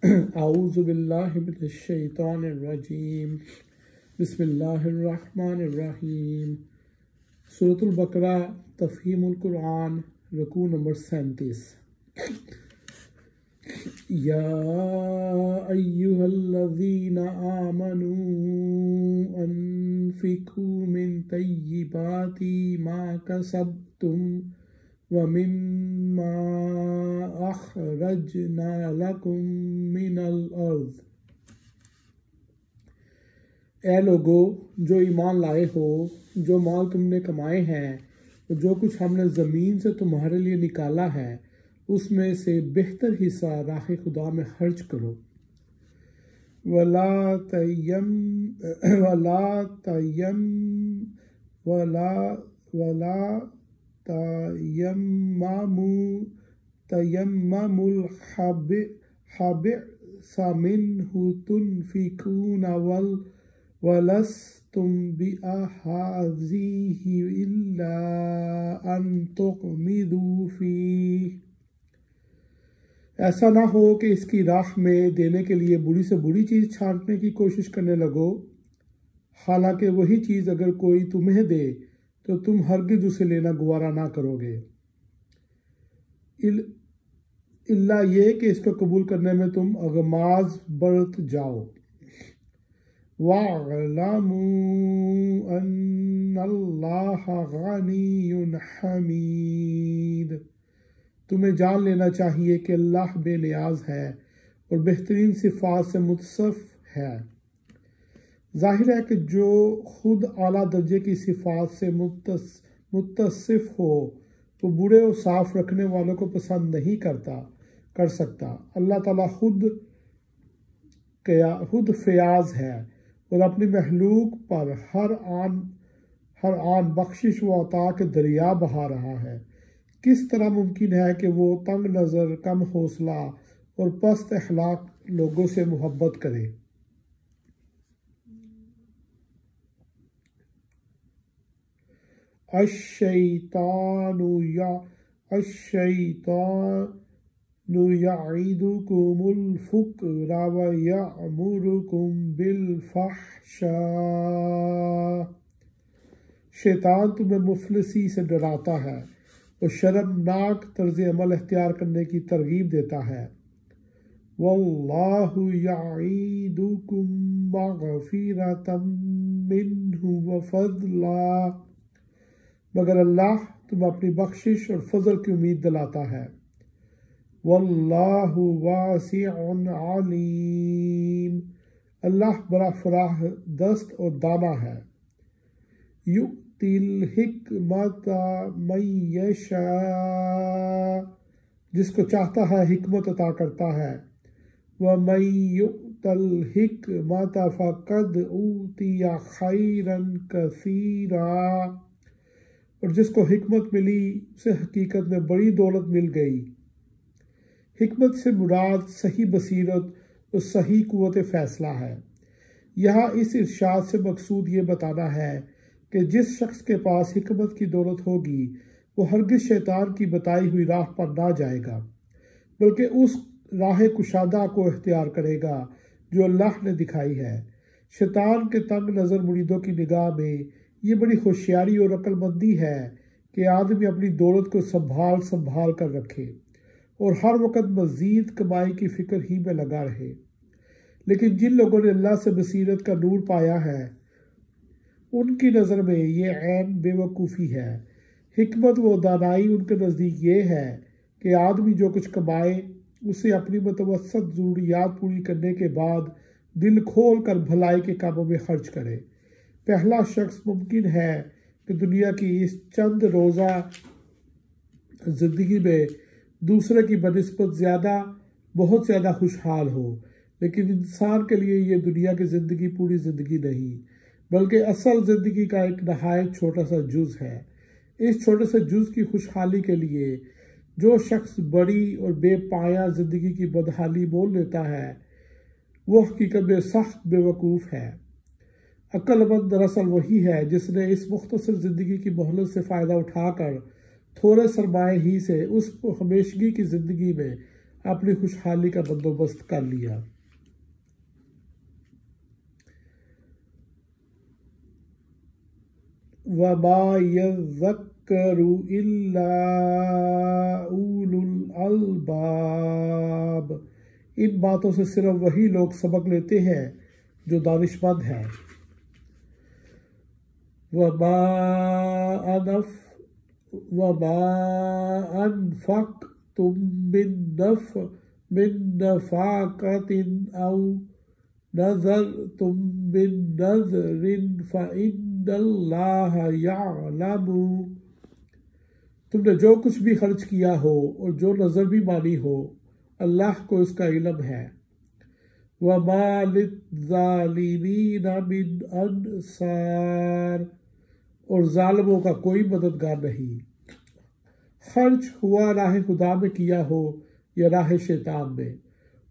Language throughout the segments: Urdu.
اعوذ باللہ من الشیطان الرجیم بسم اللہ الرحمن الرحیم سورۃ البقرہ تفہیم القرآن رکوع نمبر 37 یا ایہا الذین آمنوا انفقوا من طیبات ما کسبتم وَمِمَّا أَخْرَجْنَا لَكُم مِّنَ الْأَرْضِ۔ اے لوگو جو ایمان لائے ہو، جو مال تم نے کمائے ہیں اور جو کچھ ہم نے زمین سے تمہارے لیے نکالا ہے اس میں سے بہتر حصہ راہ خدا میں خرچ کرو۔ وَلَا تَيَمَّمُوا الْخَبِيثَ مِنْهُ تُنْفِقُونَ وَلَسْتُمْ بِآخِذِيهِ إِلَّا أَن تُغْمِضُوا فِيهِ۔ ایسا نہ ہو کہ اس کی راہ میں دینے کے لیے بری سے بری چیز چھانٹنے کی کوشش کرنے لگو، حالانکہ وہی چیز اگر کوئی تمہیں دے تو تم ہرگز اسے لینا گوارا نہ کرو گے، الا یہ کہ اس کو قبول کرنے میں تم اغماض برت جاؤ۔ وَاعْلَمُوا أَنَّ اللَّهَ غَنِيٌّ حَمِيدٌ۔ تمہیں جان لینا چاہیے کہ اللہ بے نیاز ہے اور بہترین صفات سے متصف ہے۔ ظاہر ہے کہ جو خود اعلیٰ درجے کی صفات سے متصف ہو وہ برے اور صاف رکھنے والوں کو پسند نہیں کر سکتا۔ اللہ تعالیٰ خود فیاض ہے اور اپنی مخلوق پر ہر آن بخشش و عطا کے دریا بہا رہا ہے۔ کس طرح ممکن ہے کہ وہ تنگ نظر، کم حوصلہ اور پست اخلاق لوگوں سے محبت کرے؟ الشیطان یعدکم الفقر ویأمرکم بالفحشاء۔ شیطان تمہیں مفلسی سے ڈراتا ہے اور شرمناک طرز عمل اختیار کرنے کی ترغیب دیتا ہے۔ واللہ یعدکم مغفرۃ منہ وفضلا، مگر اللہ تمہیں اپنی بخشش اور فضل کی امید دلاتا ہے۔ واللہ واسع علیم، اللہ بڑا فراخ دست اور دانا ہے۔ یؤتی الحکمۃ من یشاء، جس کو چاہتا ہے حکمت عطا کرتا ہے۔ ومن یؤت الحکمۃ فقد اوتی خیرا کثیرا، اور جس کو حکمت ملی اسے حقیقت میں بڑی دولت مل گئی۔ حکمت سے مراد صحیح بصیرت اور صحیح قوت فیصلہ ہے۔ یہاں اس ارشاد سے مقصود یہ بتانا ہے کہ جس شخص کے پاس حکمت کی دولت ہوگی وہ ہرگز شیطان کی بتائی ہوئی راہ پر نہ جائے گا، بلکہ اس راہ کشادہ کو اختیار کرے گا جو اللہ نے دکھائی ہے۔ شیطان کے تنگ نظر مریدوں کی نگاہ میں یہ بڑی ہوشیاری اور عقل مندی ہے کہ آدمی اپنی دولت کو سنبھال کر رکھے اور ہر وقت مزید کمائی کی فکر ہی میں لگا رہے، لیکن جن لوگوں نے اللہ سے بصیرت کا نور پایا ہے ان کی نظر میں یہ عین بے وقوفی ہے۔ حکمت و دانائی ان کے نزدیک یہ ہے کہ آدمی جو کچھ کمائے اسے اپنی متوسط ضروریات پوری کرنے کے بعد دل کھول کر بھلائی کے کاموں میں خرچ کرے۔ پہلا شخص ممکن ہے کہ دنیا کی اس چند روزہ زندگی میں دوسرے کی بنسبت بہت زیادہ خوشحال ہو، لیکن انسان کے لیے یہ دنیا کی زندگی پوری زندگی نہیں، بلکہ اصل زندگی کا ایک نہایت چھوٹا سا جز ہے۔ اس چھوٹے سے جز کی خوشحالی کے لیے جو شخص بڑی اور بے پایہ زندگی کی بدحالی مول لیتا ہے وہ حقیقت میں سخت بے وقوف ہے۔ عقل مند دراصل وہی ہے جس نے اس مختصر زندگی کی مہلت سے فائدہ اٹھا کر تھوڑے سرمایہ ہی سے اس ہمیشگی کی زندگی میں اپنی خوشحالی کا بندوبست کر لیا۔ وَمَا يَذَّكَّرُ إِلَّا أُولُو الْأَلْبَابِ، ان باتوں سے صرف وہی لوگ سبق لیتے ہیں جو دانش مند ہیں۔ وَمَا أَنفَقْتُم مِّن نَّفَقَةٍ أَوْ نَذَرْتُم مِّن نَّذْرٍ فَإِنَّ اللَّهَ يَعْلَمُ، تم نے جو کچھ بھی خرچ کیا ہو اور جو نظر بھی مانی ہو، اللہ کو اس کا علم ہے۔ وَمَا لِلظَّالِمِينَ مِنْ أَنصَارٍ، اور ظالموں کا کوئی مددگار نہیں، خرچ ہوا راہ خدا میں کیا ہو یا راہ شیطان میں،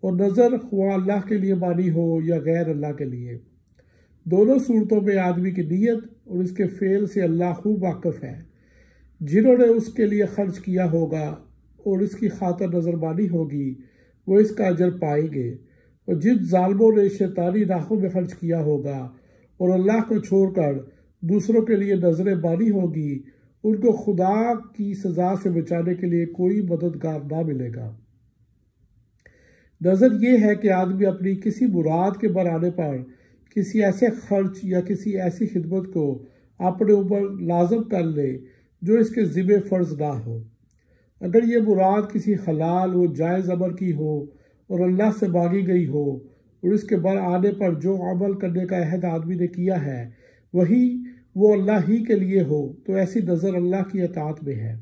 اور نظر خواہ اللہ کے لیے مانی ہو یا غیر اللہ کے لیے۔ دونوں صورتوں میں آدمی کی نیت اور اس کے فعل سے اللہ خوب واقف ہے۔ جنہوں نے اس کے لیے خرچ کیا ہوگا اور اس کی خاطر نظر مانی ہوگی، وہ اس کا اجر پائیں گے، اور جن ظالموں نے شیطانی راہوں میں خرچ کیا ہوگا اور اللہ کو چھوڑ کر دوسروں کے لیے نظریں مانی ہوگی، ان کو خدا کی سزا سے بچانے کے لیے کوئی مددگار نہ ملے گا۔ نظر یہ ہے کہ آدمی اپنی کسی مراد کے بنانے پر کسی ایسے خرچ یا کسی ایسی خدمت کو اپنے اوپر لازم کر لے جو اس کے ذمہ فرض نہ ہو۔ اگر یہ مراد کسی حلال و جائز امر کی ہو اور اللہ سے مانگی گئی ہو اور اس کے بر آنے پر جو عمل کرنے کا عہد آدمی نے کیا ہے وہی وہ اللہ ہی کے لیے ہو، تو ایسی نظر اللہ کی اطاعت میں ہے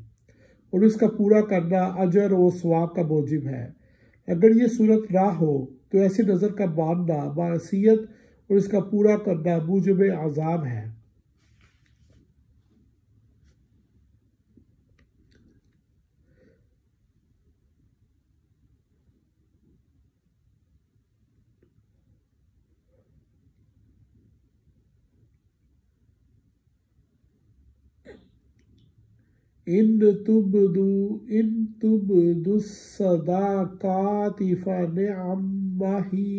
اور اس کا پورا کرنا اجر و ثواب کا موجب ہے۔ اگر یہ صورت نہ ہو تو ایسی نظر کا ماننا معصیت اور اس کا پورا کرنا موجب عذاب ہے۔ ان تبدوا الصدقات فنعما ہی،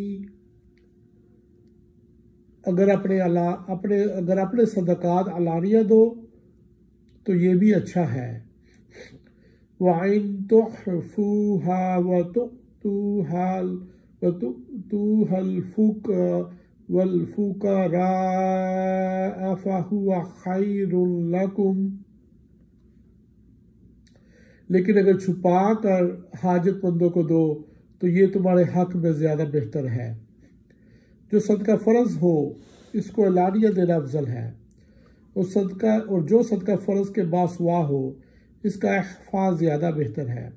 اگر اپنے صدقات علانیہ دو تو یہ بھی اچھا ہے۔ وَإِن تُخْفُوهَا وَتُؤْتُوهَا الْفُقَرَاءَ فَهُوَ خَيْرٌ لَكُمْ، لیکن اگر چھپا کر حاجت مندوں کو دو تو یہ تمہارے حق میں زیادہ بہتر ہے۔ جو صدقہ فرض ہو اس کو علانیہ دینا افضل ہے، اور جو صدقہ فرض کے باسوا ہو اس کا اخفاء زیادہ بہتر ہے۔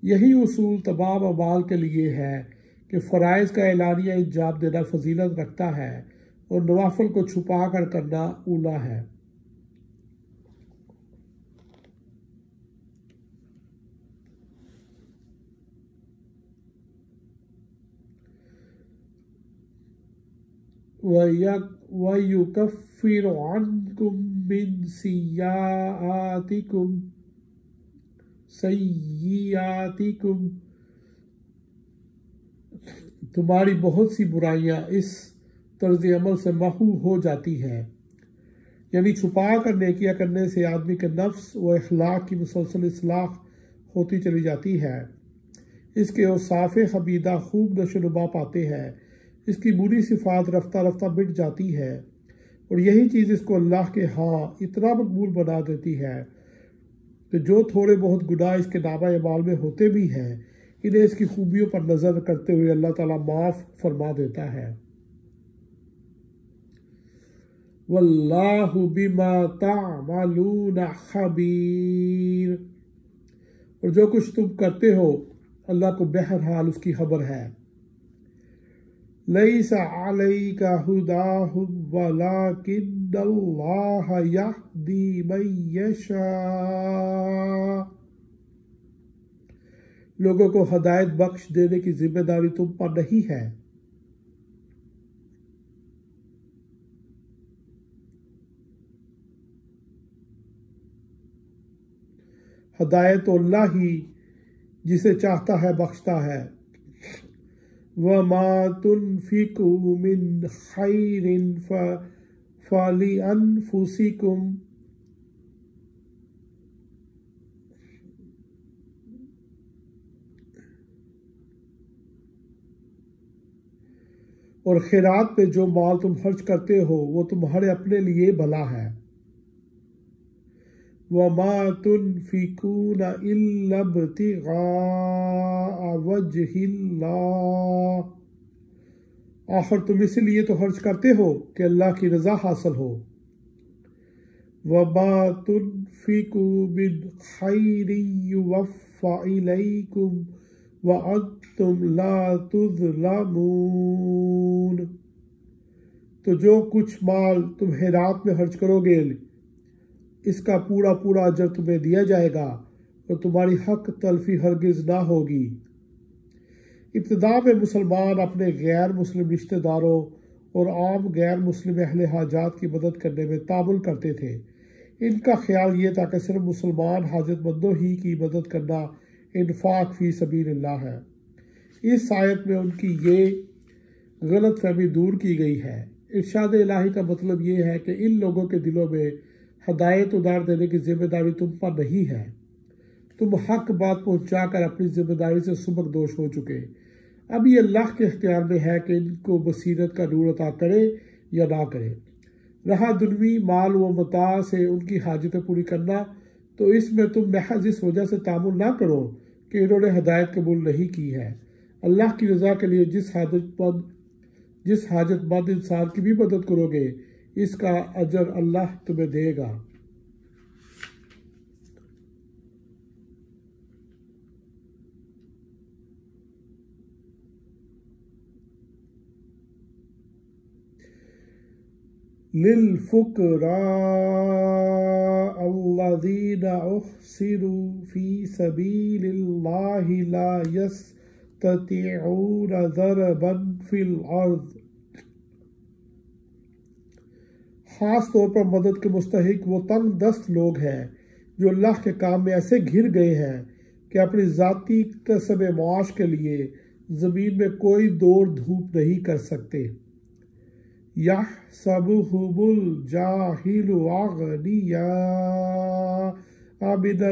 یہی اصول تمام اعمال کے لیے ہے کہ فرائض کا اعلانیہ انجام دینا فضیلت رکھتا ہے اور نوافل کو چھپا کر کرنا اولیٰ ہے۔ وَيُكَفِّرُ عَنْكُم مِّن سَيِّئَاتِكُمْ، تمہاری بہت سی برائیاں اس طرز عمل سے محو ہو جاتی ہیں۔ یعنی چھپا کر نیکیاں کرنے سے آدمی کے نفس و اخلاق کی مسلسل اصلاح ہوتی چلی جاتی ہے، اس کے اوصاف حمیدہ خوب نشو و نما پاتے ہیں، اس کی بری صفات رفتہ رفتہ مٹ جاتی ہے، اور یہی چیز اس کو اللہ کے ہاں اتنا مقبول بنا دیتی ہے کہ جو تھوڑے بہت گناہ اس کے نامہ اعمال میں ہوتے بھی ہیں، انہیں اس کی خوبیوں پر نظر کرتے ہوئے اللہ تعالیٰ معاف فرما دیتا ہے۔ وَاللَّهُ بِمَا تَعْمَلُونَ خَبِيرٌ، اور جو کچھ تم کرتے ہو اللہ کو بہرحال اس کی خبر ہے۔ لَيْسَ عَلَيْكَ هُدَاهُمْ وَلَكِنَّ اللَّهَ يَهْدِي مَن يَشَاءُ، لوگوں کو ہدایت بخش دینے کی ذمہ داری تم پر نہیں ہے۔ ہدایت اللہ ہی جسے چاہتا ہے بخشتا ہے۔ وَمَا تُنْفِقُوا مِنْ خَيْرٍ فَلِأَنفُسِكُمْ، اور خیرات پہ جو مال تم خرچ کرتے ہو وہ تمہارے اپنے لیے بھلا ہے۔ وَمَا تُنْفِقُونَ إِلَّا ابْتِغَاءَ وَجْهِ اللَّهِ، آخر تم اس لیے تو خرچ کرتے ہو کہ اللہ کی رضا حاصل ہو۔ وَمَا تُنْفِقُوا مِنْ خَيْرٍ يُوَفَّ إِلَيْكُمْ وَأَنْتُمْ لَا تُظْلَمُونَ، تو جو کچھ مال تم خیرات میں خرچ کرو گے اس کا پورا پورا اجر تمہیں دیا جائے گا اور تمہاری حق تلفی ہرگز نہ ہوگی۔ ابتدا میں مسلمان اپنے غیر مسلم رشتہ داروں اور عام غیر مسلم اہل حاجات کی مدد کرنے میں تعامل کرتے تھے۔ ان کا خیال یہ تھا کہ صرف مسلمان حاجت مندوں ہی کی مدد کرنا انفاق فی سبیل اللہ ہے۔ اس آیت میں ان کی یہ غلط فہمی دور کی گئی ہے۔ ارشاد الہی کا مطلب یہ ہے کہ ان لوگوں کے دلوں میں ہدایت ادار دینے کی ذمہ داری تم پر نہیں ہے، تم حق بات پہنچا کر اپنی ذمہ داری سے سبکدوش ہو چکے۔ اب یہ اللہ کے اختیار میں ہے کہ ان کو بصیرت کا نور عطا کرے یا نہ کرے۔ رہا دنوی مال و متاع سے ان کی حاجتیں پوری کرنا، تو اس میں تم محض اس وجہ سے تعامل نہ کرو کہ انہوں نے ہدایت قبول نہیں کی ہے۔ اللہ کی رضا کے لیے جس حاجت مند انسان کی بھی مدد کرو گے اس کا اجر اللہ تمہیں دے گا۔ لِلْفُقَرَاءِ الَّذِينَ أُحْصِرُوا فِي سَبِيلِ اللَّهِ لَا يَسْتَطِيعُونَ ضَرْبًا فِي الْأَرْضِ، خاص طور پر مدد کے مستحق وہ تنگ دست لوگ ہیں جو اللہ کے کام میں ایسے گھر گئے ہیں کہ اپنی ذاتی کسب معاش کے لیے زمین میں کوئی دوڑ دھوپ نہیں کر سکتے۔ يَحْسَبُهُمُ الْجَاهِلُ أَغْنِيَاءَ مِنَ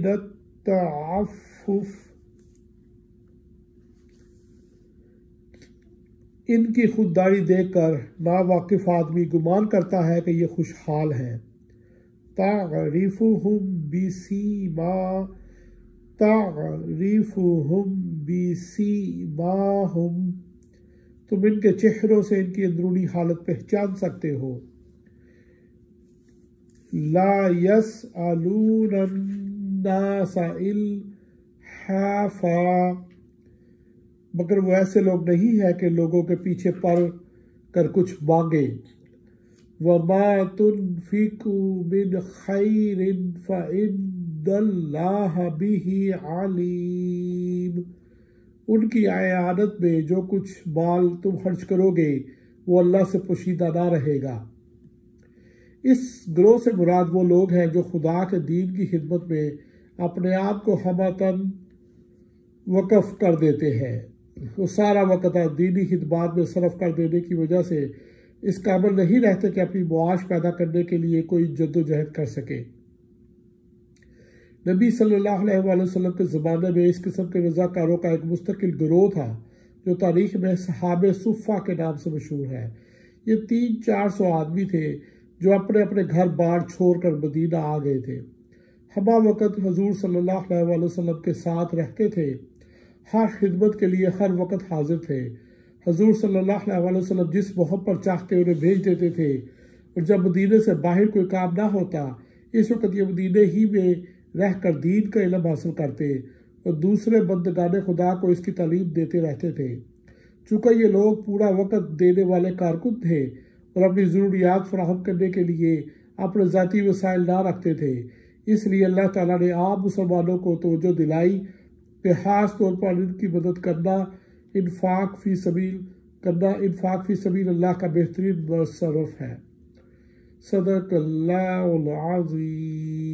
التَّعَفُّفِ، ان کی خودداری دیکھ کر ناواقف آدمی گمان کرتا ہے کہ یہ خوشحال ہیں۔ تَعْرِفُهُمْ بِسِيمَاهُمْ، تم ان کے چہروں سے ان کی اندرونی حالت پہچان سکتے ہو۔ لا يسألون الناس إلحافا، مگر وہ ایسے لوگ نہیں ہیں کہ لوگوں کے پیچھے پڑ کر کچھ مانگے۔ وما تنفقوا من خیر فإن اللہ بہ علیم، ان کی اعانت میں جو کچھ مال تم خرچ کرو گے وہ اللہ سے پوشیدہ نہ رہے گا۔ اس گروہ سے مراد وہ لوگ ہیں جو خدا کے دین کی خدمت میں اپنے آپ کو ہمتاً وقف کر دیتے ہیں۔ وہ سارا وقت دینی خدمات میں صرف کر دینے کی وجہ سے اس قابل نہیں رہتے کہ اپنی معاش پیدا کرنے کے لیے کوئی جدوجہد کر سکے۔ نبی صلی اللہ علیہ وآلہ وسلم کے زمانے میں اس قسم کے رضاکاروں کا ایک مستقل گروہ تھا جو تاریخ میں صحابہ صفہ کے نام سے مشہور ہے۔ یہ 300-400 آدمی تھے جو اپنے اپنے گھر بار چھوڑ کر مدینہ آ گئے تھے۔ ہمہ وقت حضور صلی اللہ علیہ وآلہ وسلم کے ساتھ رہتے تھے، ہر خدمت کے لیے ہر وقت حاضر تھے۔ حضور صلی اللہ علیہ وآلہ وسلم جس محب پر چاہتے انہیں بھیج دیتے تھے، اور جب مدینے سے باہر کوئی کام نہ ہوتا اس وقت یہ مدینے ہی میں رہ کر دین کا علم حاصل کرتے اور دوسرے بندگان خدا کو اس کی تعلیم دیتے رہتے تھے۔ چونکہ یہ لوگ پورا وقت دینے والے کارکن تھے اور اپنی ضروریات فراہم کرنے کے لیے اپنے ذاتی وسائل نہ رکھتے تھے، اس لیے اللہ تعالیٰ نے عام مسلمانوں کو توجہ دلائی کہ خاص طور پر ان کی مدد کرنا انفاق فی سبیل اللہ کا بہترین مصرف ہے۔ صدق اللہ العظیم۔